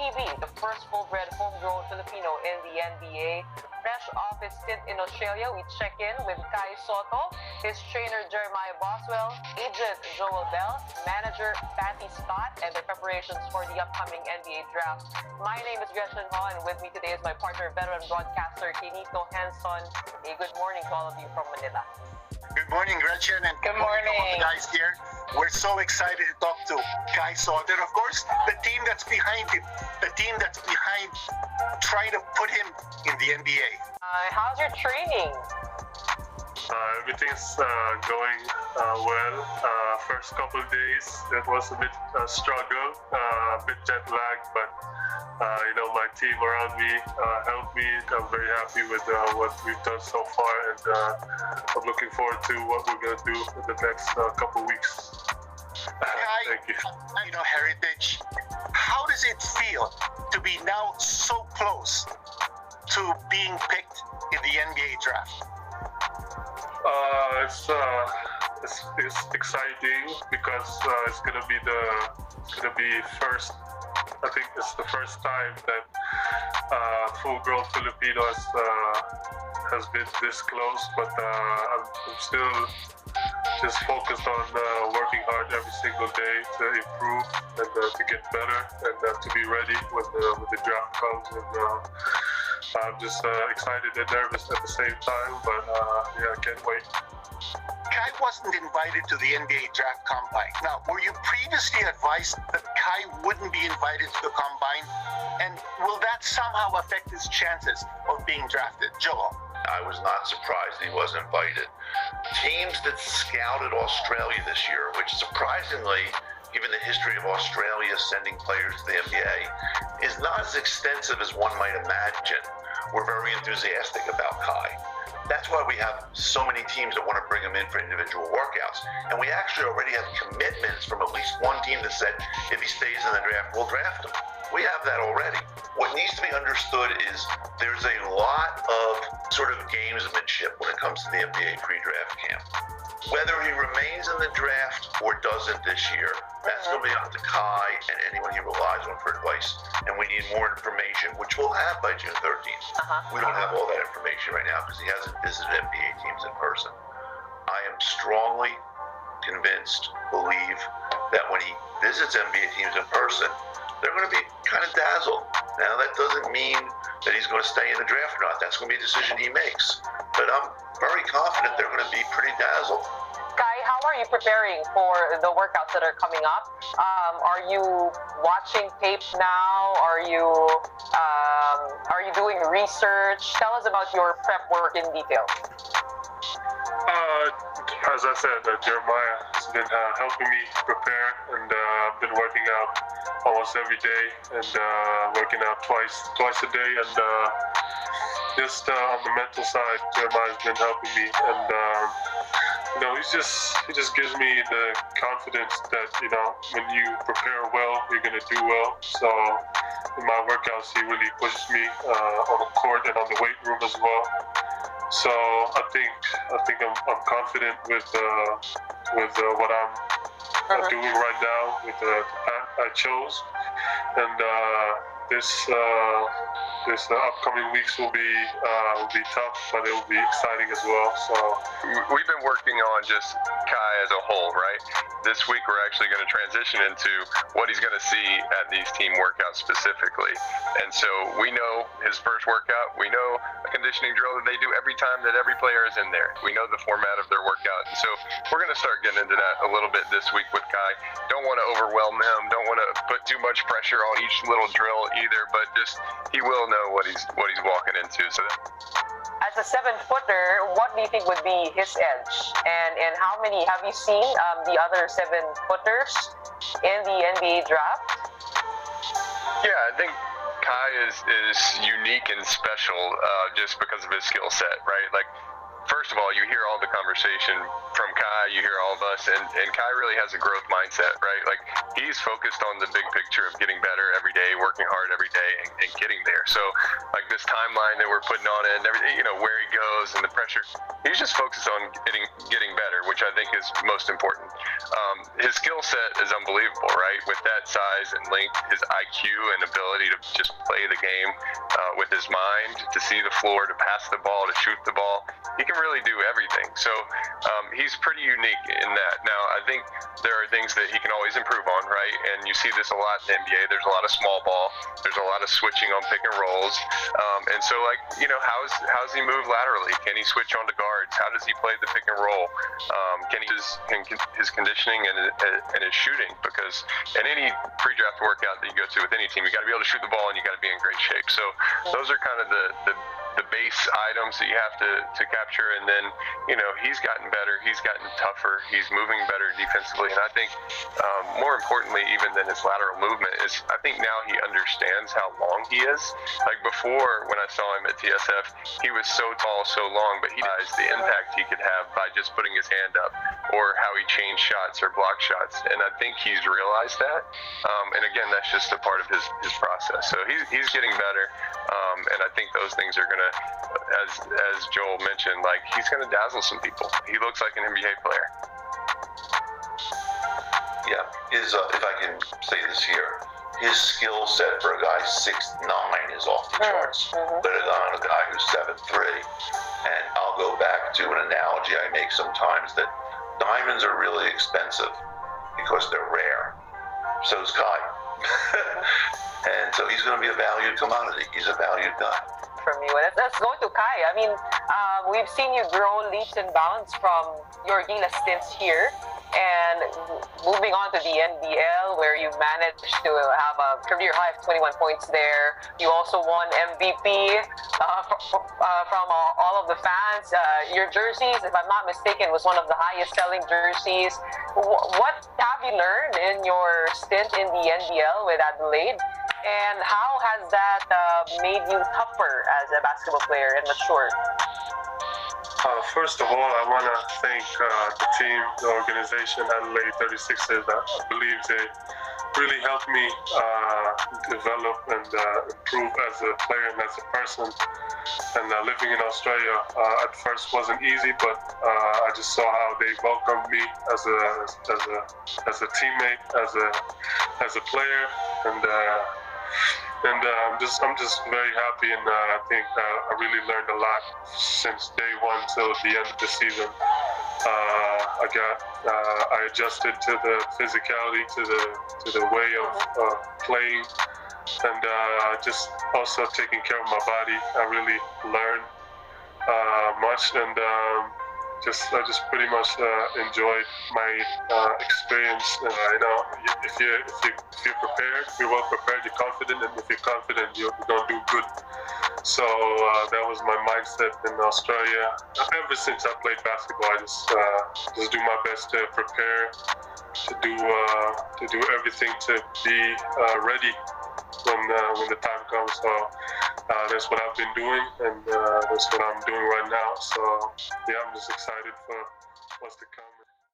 PB, the first full-bred homegrown Filipino in the NBA. Fresh off his stint in Australia, we check in with Sotto, his trainer Jeremiah Boswell, agent Joel Bell, manager Patty Scott, and their preparations for the upcoming NBA draft. My name is Gretchen Ho, and with me today is my partner, veteran broadcaster Kinito Henson. A good morning to all of you from Manila. Good morning, Gretchen, and good morning, all the guys here. We're so excited to talk to Sotto, and of course, the team that's behind him, the team that's behind trying to put him in the NBA. How's your training? Everything's going well. First couple of days, it was a bit struggle, a bit jet lagged, but my team around me helped me. I'm very happy with what we've done so far, and I'm looking forward to what we're going to do in the next couple of weeks. Thank you. Heritage, how does it feel to be now so close to being picked in the NBA draft? It's exciting because it's gonna be first. I think it's the first time that full-grown Filipino has been this close. But I'm still just focused on working hard every single day to improve and to get better and to be ready when the draft comes. And I'm just excited and nervous at the same time, but I can't wait. Kai wasn't invited to the NBA draft combine. Now, were you previously advised that Kai wouldn't be invited to the combine? And will that somehow affect his chances of being drafted? Joel? I was not surprised he wasn't invited. Teams that scouted Australia this year, which surprisingly, given the history of Australia sending players to the NBA, is not as extensive as one might imagine. We're very enthusiastic about Kai. That's why we have so many teams that want to bring him in for individual workouts. And we actually already have commitments from at least one team that said, if he stays in the draft, we'll draft him. We have that already. What needs to be understood is there's a lot of sort of gamesmanship when it comes to the NBA pre-draft camp. Whether he remains in the draft or doesn't this year, that's going to be up to Kai and anyone he relies on for advice. And we need more information, which we'll have by June 13th. We don't have all that information right now because he hasn't visited NBA teams in person. I am strongly convinced, believe, that when he visits NBA teams in person, they're going to be kind of dazzled. Now, that doesn't mean that he's going to stay in the draft or not. That's going to be a decision he makes. But I'm very confident they're going to be pretty dazzled. Kai, how are you preparing for the workouts that are coming up? Are you watching tape now? Are you doing research? Tell us about your prep work in detail. As I said, Jeremiah has been helping me prepare, and I've been working out almost every day and working out twice a day, and just on the mental side, Jeremiah's been helping me, and he just gives me the confidence that when you prepare well, you're gonna do well. So in my workouts, he really pushes me on the court and on the weight room as well. So I think I'm confident with what I'm doing right now with the path I chose, and this upcoming weeks will be tough, but it will be exciting as well. So we've been working on just Kai as a whole, right? This week we're actually going to transition into what he's going to see at these team workouts specifically. And so we know his first workout, we know a conditioning drill that they do every time that every player is in there. We know the format of their workout. And so we're going to start getting into that a little bit this week with Kai. Don't want to overwhelm him, don't want to put too much pressure on each little drill either, but just he will know what he's walking into. So as a 7-footer, what do you think would be his edge? And how many have you seen the other 7-footers in the NBA draft? Yeah, I think Kai is unique and special just because of his skill set, right? Like, first of all, you hear all the conversation from Kai, you hear all of us, and Kai really has a growth mindset, right? Like, he's focused on the big picture of getting better every day, working hard every day, and getting there. So, like, this timeline that we're putting on it and everything, where he goes and the pressure, he's just focused on getting better, which I think is most important. his skill set is unbelievable, right? With that size and length, his IQ and ability to just play the game with his mind, to see the floor, to pass the ball, to shoot the ball. He can really do everything. So he's pretty unique in that. Now, I think there are things that he can always improve on, right? And you see this a lot in the NBA. There's a lot of small ball. There's a lot of switching on pick and rolls. And so, like, you know, how's he move laterally? Can he switch on to guards? How does he play the pick and roll? Can he his conditioning and his shooting? Because in any pre-draft workout that you go to with any team, you got to be able to shoot the ball and you got to be in great shape. So those are kind of the base items that you have to capture. And then, you know, he's gotten better. He's gotten tougher. He's moving better defensively. And I think more importantly, even than his lateral movement, is I think now he understands how long he is. Like before, when I saw him at TSF, he was so tall, so long, but he realized the impact he could have by just putting his hand up, or how he changed shots or blocked shots. And I think he's realized that. And again, that's just a part of his process. So he's getting better. And I think those things are going to, as Joel mentioned, like, he's going to dazzle some people. He looks like an NBA player. Yeah, if I can say this here, his skill set for a guy 6'9" is off the charts. Let alone a guy who's 7'3". And I'll go back to an analogy I make sometimes, that diamonds are really expensive because they're rare. So is Kai. And so he's going to be a valued commodity. He's a valued guy. From you. Let's go to Kai. I mean, we've seen you grow leaps and bounds from your Gila stints here, and moving on to the NBL, where you managed to have a career high of 21 points there. You also won MVP from all of the fans. Your jerseys, if I'm not mistaken, was one of the highest selling jerseys. What have you learned in your stint in the NBL with Adelaide? And how has that made you tougher as a basketball player and matured? First of all, I want to thank the team, the organization, Adelaide 36ers. I believe they really helped me develop and improve as a player and as a person. And living in Australia at first wasn't easy, but I just saw how they welcomed me as a teammate, as a player, and I'm just very happy, and I think I really learned a lot since day one till the end of the season. I adjusted to the physicality, to the way of playing, and just also taking care of my body. I really learned much, and I just pretty much enjoyed my experience. And you know, if you're prepared, if you're well prepared, you're confident, and if you're confident, you're gonna do good. So that was my mindset in Australia. Ever since I played basketball, I just do my best to prepare, to do everything to be ready when the time comes. So that's what I've been doing, and that's what I'm doing right now. So yeah, I'm just excited for what's to come.